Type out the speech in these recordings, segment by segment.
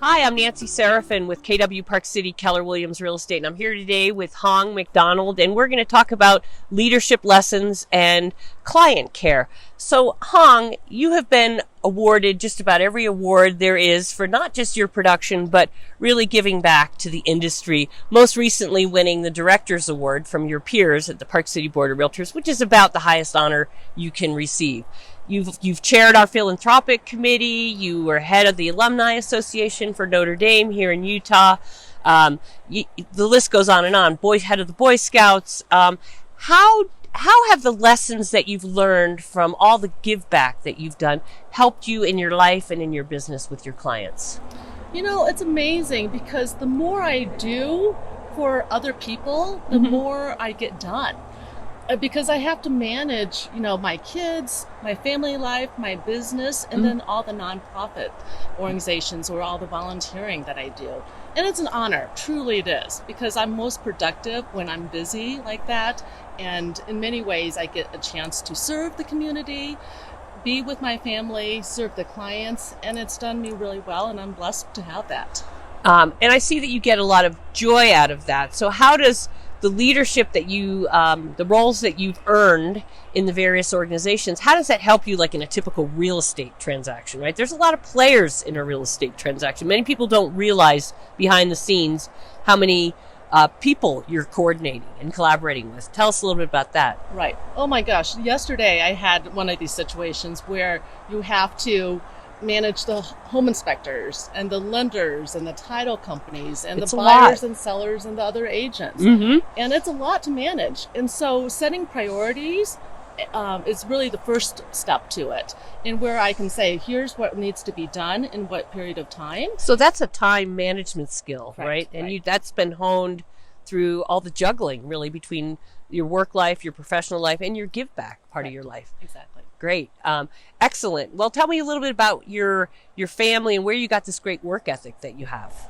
Hi, I'm Nancy Seraphin with KW Park City Keller Williams Real Estate, and I'm here today with Hong McDonald, and we're going to talk about leadership lessons and client care. So, Hong, you have been awarded just about every award there is for not just your production, but really giving back to the industry, most recently winning the Director's Award from your peers at the Park City Board of Realtors, which is about the highest honor you can receive. You've chaired our philanthropic committee. You were head of the Alumni Association for Notre Dame here in Utah. The list goes on and on. Head of the Boy Scouts. How have the lessons that you've learned from all the give back that you've done helped you in your life and in your business with your clients? You know, it's amazing because the more I do for other people, the more I get done. Because I have to manage, my kids, my family life, my business, and then all the nonprofit organizations or all the volunteering that I do. And it's an honor, truly it is, because I'm most productive when I'm busy like that. And in many ways, I get a chance to serve the community, be with my family, serve the clients, and it's done me really well, and I'm blessed to have that. And I see that you get a lot of joy out of that. So how does the leadership that you, the roles that you've earned in the various organizations, how does that help you like in a typical real estate transaction, right? There's a lot of players in a real estate transaction. Many people don't realize behind the scenes how many people you're coordinating and collaborating with. Tell us a little bit about that. Right. Oh my gosh. Yesterday I had one of these situations where you have to manage the home inspectors and the lenders and the title companies and the buyers and sellers and the other agents. And it's a lot to manage. And so setting priorities is really the first step to it, and where I can say, here's what needs to be done in what period of time. So that's a time management skill, right? And that's been honed through all the juggling really between your work life, your professional life, and your give back part of your life. Exactly. Great. Excellent. Well, tell me a little bit about your family and where you got this great work ethic that you have.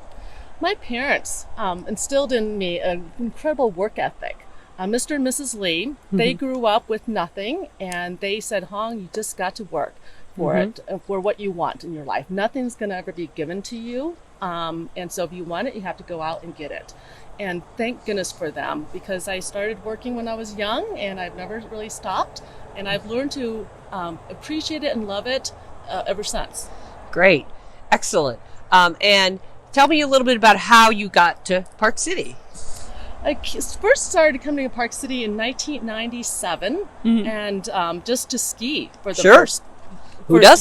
My parents instilled in me an incredible work ethic. Mr. and Mrs. Lee, they grew up with nothing, and they said, Hong, you just got to work for it, for what you want in your life. Nothing's going to ever be given to you. And so if you want it, you have to go out and get it. And thank goodness for them, because I started working when I was young, and I've never really stopped. And I've learned to appreciate it and love it ever since. Great. Excellent. And tell me a little bit about how you got to Park City. I first started coming to Park City in 1997, and just to ski for the first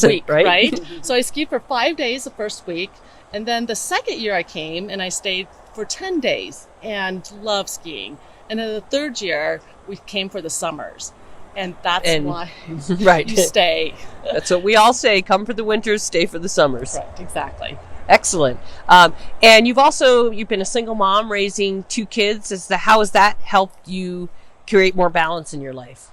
week, right? So I skied for 5 days the first week, and then the second year I came and I stayed for 10 days and loved skiing. And then the third year we came for the summers. And that's why you stay. That's what we all say. Come for the winters, stay for the summers. Right, exactly. Excellent. And you've been a single mom raising 2 kids. How has that helped you create more balance in your life?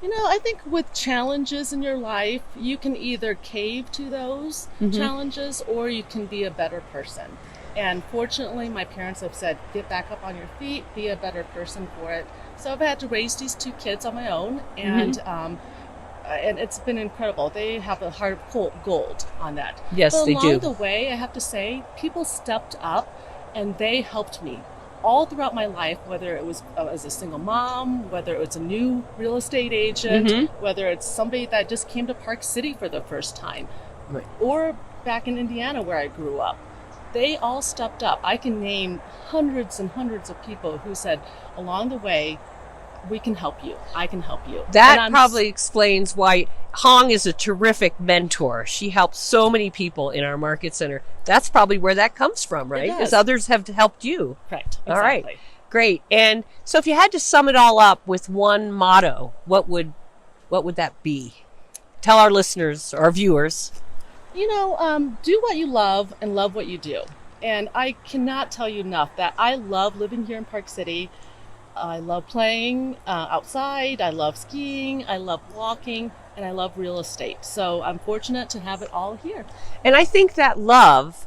I think with challenges in your life, you can either cave to those challenges or you can be a better person. And fortunately, my parents have said, get back up on your feet, be a better person for it. So I've had to raise these 2 kids on my own, and it's been incredible. They have a heart of gold on that. Yes, but they do. Along the way, I have to say, people stepped up, and they helped me all throughout my life, whether it was as a single mom, whether it was a new real estate agent, whether it's somebody that just came to Park City for the first time, or back in Indiana where I grew up. They all stepped up. I can name hundreds and hundreds of people who said along the way, we can help you. I can help you. That probably explains why Hong is a terrific mentor. She helps so many people in our market center. That's probably where that comes from, right? As others have helped you. Correct. Exactly. All right. Great. And so if you had to sum it all up with one motto, what would that be? Tell our listeners, our viewers. Do what you love and love what you do. And I cannot tell you enough that I love living here in Park City. I love playing outside. I love skiing. I love walking. And I love real estate. So I'm fortunate to have it all here. And I think that love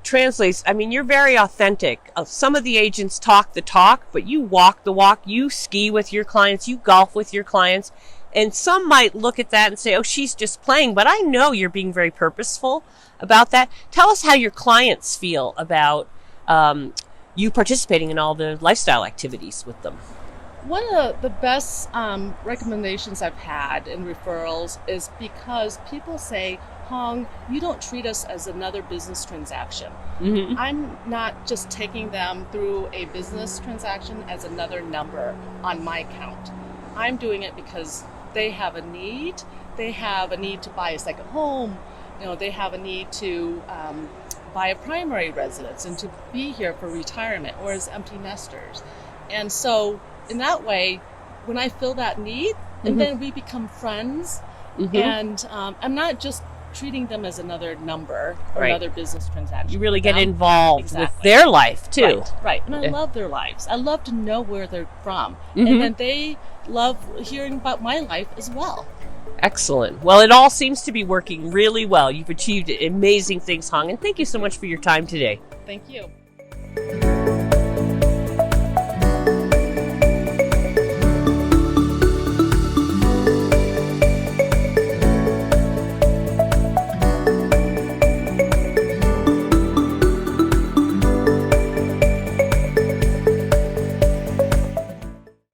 translates, I mean, you're very authentic. Some of the agents talk the talk, but you walk the walk. You ski with your clients, you golf with your clients. And some might look at that and say, oh, she's just playing. But I know you're being very purposeful about that. Tell us how your clients feel about you participating in all the lifestyle activities with them. One of the best recommendations I've had in referrals is because people say, Hong, you don't treat us as another business transaction. Mm-hmm. I'm not just taking them through a business transaction as another number on my count. I'm doing it because they have a need. They have a need to buy a second home. They have a need to buy a primary residence and to be here for retirement or as empty nesters. And so in that way, when I fill that need, and Mm-hmm. then we become friends, Mm-hmm. and I'm not just treating them as another number or Right. another business transaction. You really for get them. involved with Exactly. their life too. Right. And I Yeah. love their lives. I love to know where they're from. Mhm. And then they love hearing about my life as well. Excellent. Well, it all seems to be working really well. You've achieved amazing things, Hong, and thank you so much for your time today. Thank you.